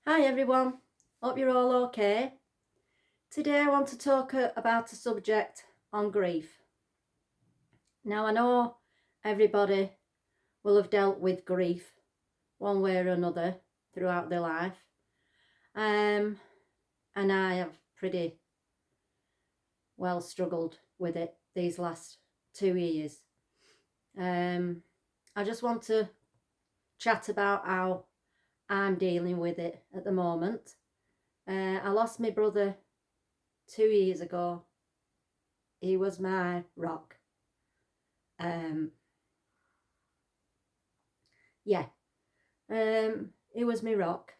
Hi everyone, hope you're all okay. Today I want to talk about a subject on grief. Now I know everybody will have dealt with grief one way or another throughout their life, and I have pretty well struggled with it these last 2 years. I just want to chat about how I'm dealing with it at the moment. I lost my brother 2 years ago. He was my rock. Um, yeah, he was my rock,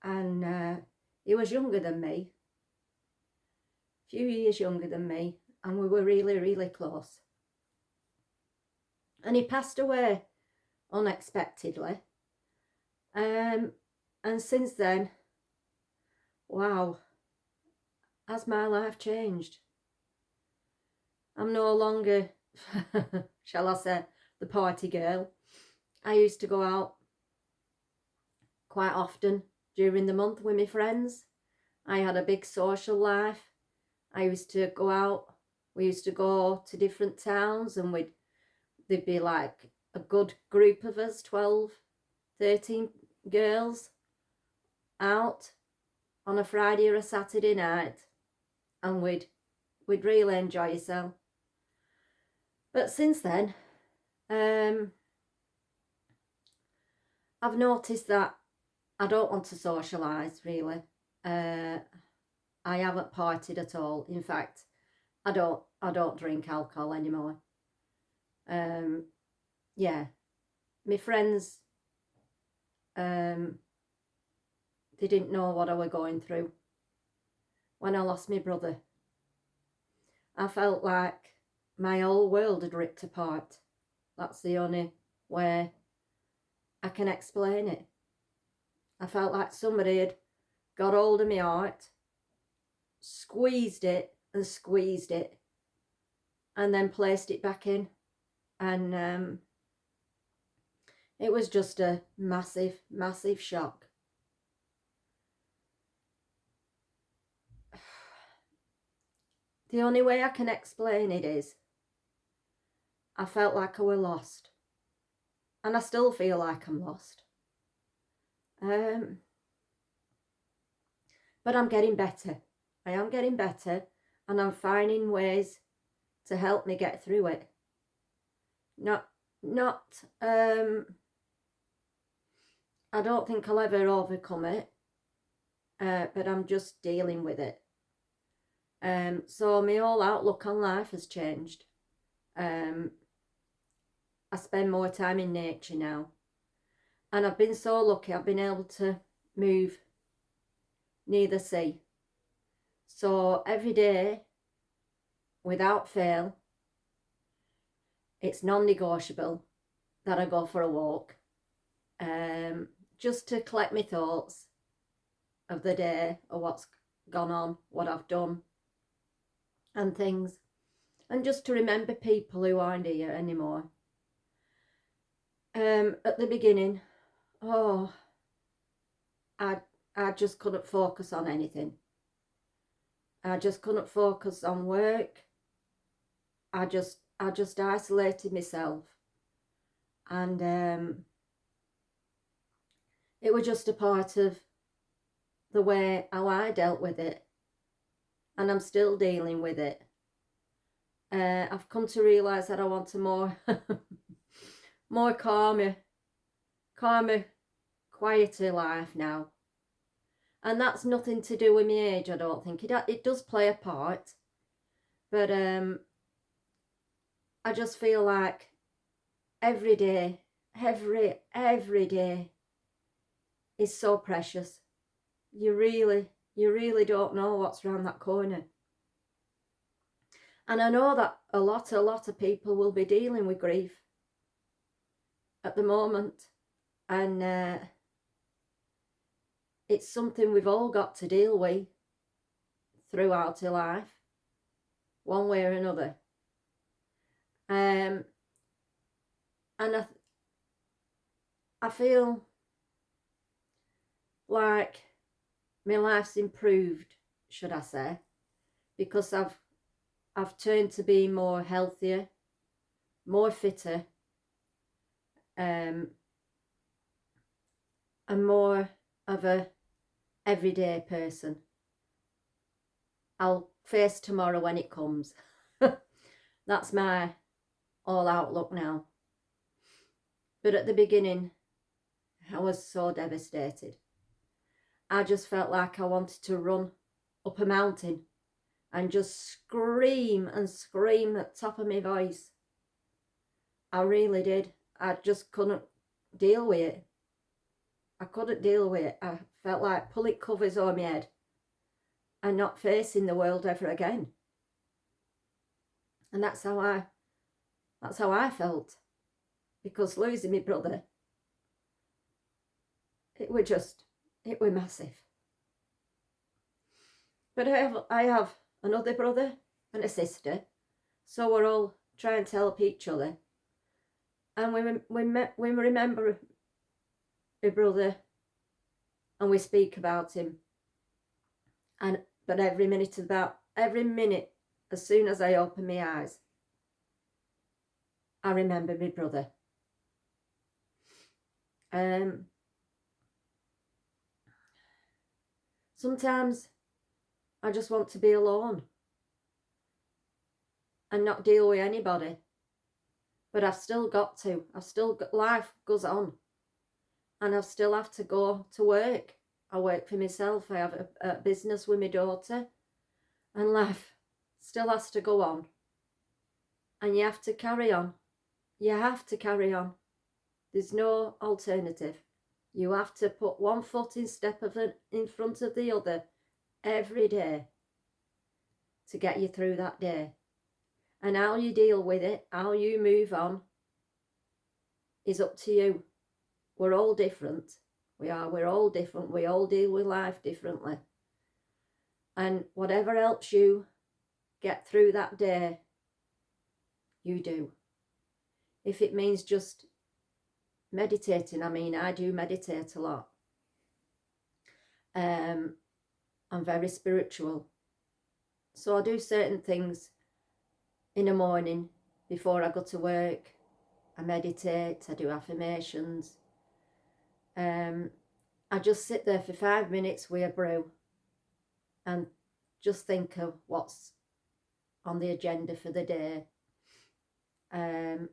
and he was younger than me, a few years younger than me, and we were really, really close. And he passed away unexpectedly. And since then, wow, has my life changed. I'm no longer, shall I say, the party girl. I used to go out quite often during the month with my friends. I had a big social life. I used to go out. We used to go to different towns, and there'd be like a good group of us, 12, 13 girls out on a Friday or a Saturday night, and we'd really enjoy ourselves. But since then, I've noticed that I don't want to socialise really. I haven't partied at all. In fact, I don't drink alcohol anymore. Yeah, my friends, they didn't know what I was going through when I lost my brother. I felt like my whole world had ripped apart. That's the only way I can explain it. I felt like somebody had got hold of my heart, squeezed it and squeezed it, and then placed it back in. And it was just a massive, massive shock. The only way I can explain it is I felt like I were lost. And I still feel like I'm lost. But I'm getting better. I am getting better, and I'm finding ways to help me get through it. Not I don't think I'll ever overcome it, but I'm just dealing with it. So my whole outlook on life has changed. I spend more time in nature now, and I've been so lucky. I've been able to move near the sea, so every day, without fail, it's non-negotiable that I go for a walk, just to collect my thoughts of the day, or what's gone on, what I've done, and things, and just to remember people who aren't here anymore. At the beginning, oh, I just couldn't focus on anything. I just couldn't focus on work. I just isolated myself, and it was just a part of the way how I dealt with it, and I'm still dealing with it. I've come to realise that I want a more more calmer, quieter life now. And that's nothing to do with my age, I don't think. It does play a part, but I just feel like every day, every day is so precious. You really don't know what's around that corner. And I know that a lot of people will be dealing with grief at the moment, and it's something we've all got to deal with throughout our life, one way or another. And I feel like my life's improved, should I say, because I've turned to be more healthier, more fitter, and more of a everyday person. I'll face tomorrow when it comes. That's my all outlook now. But at the beginning, I was so devastated. I just felt like I wanted to run up a mountain and just scream and scream at the top of my voice. I really did. I just couldn't deal with it. I couldn't deal with it. I felt like pulling covers over my head and not facing the world ever again. And that's how I felt. Because losing my brother, it were massive. But I have another brother and a sister, so we're all trying to help each other. And we remember my brother and we speak about him. But every minute, as soon as I open my eyes, I remember my brother. Sometimes I just want to be alone and not deal with anybody. But I've still got to. Life goes on. And I still have to go to work. I work for myself. I have a business with my daughter. And life still has to go on. And you have to carry on. You have to carry on. There's no alternative. You have to put one foot in front of the other every day to get you through that day. And how you deal with it, how you move on, is up to you. We're all different. We're all different. We all deal with life differently. And whatever helps you get through that day, you do. If it means just meditating, I do meditate a lot. I'm very spiritual. So I do certain things in the morning before I go to work. I meditate, I do affirmations. I just sit there for 5 minutes with a brew and just think of what's on the agenda for the day. And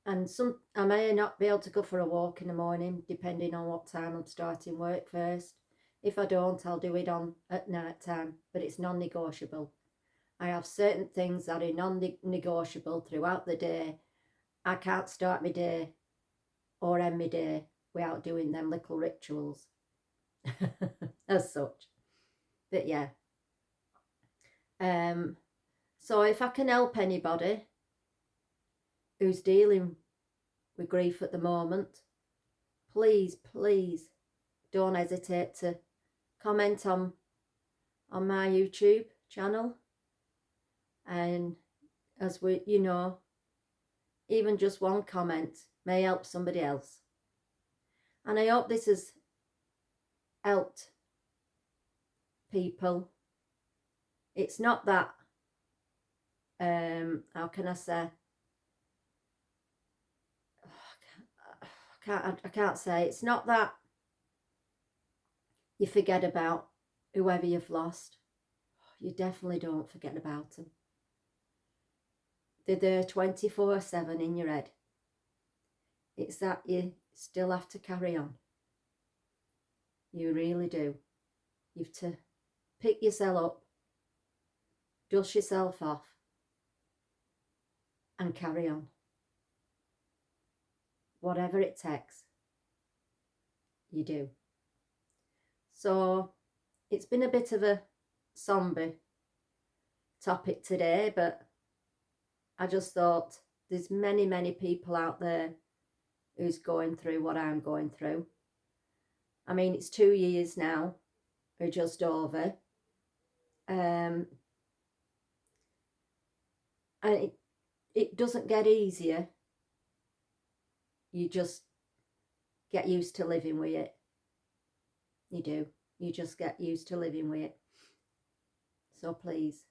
I may not be able to go for a walk in the morning, depending on what time I'm starting work first. If I don't, I'll do it at night time, but it's non-negotiable. I have certain things that are non-negotiable throughout the day. I can't start my day or end my day without doing them little rituals as such. But yeah. So if I can help anybody who's dealing with grief at the moment, please don't hesitate to comment on my YouTube channel. And as even just one comment may help somebody else. And I hope this has helped people. It's not that, how can I say? I can't say. It's not that you forget about whoever you've lost. You definitely don't forget about them. They're there 24/7 in your head. It's that you still have to carry on. You really do. You have to pick yourself up, dust yourself off, and carry on. Whatever it takes, you do. So it's been a bit of a somber topic today, but I just thought there's many people out there who's going through what I'm going through. It's 2 years now, or just over. And it doesn't get easier. You just get used to living with it. You do. You just get used to living with it. So please,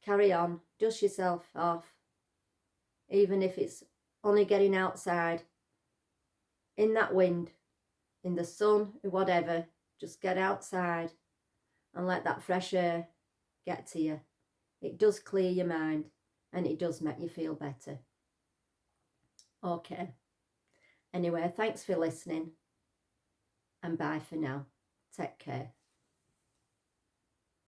carry on. Dust yourself off. Even if it's only getting outside, in that wind, in the sun, whatever, just get outside and let that fresh air get to you. It does clear your mind and it does make you feel better. Okay. Anyway, thanks for listening and bye for now. Take care.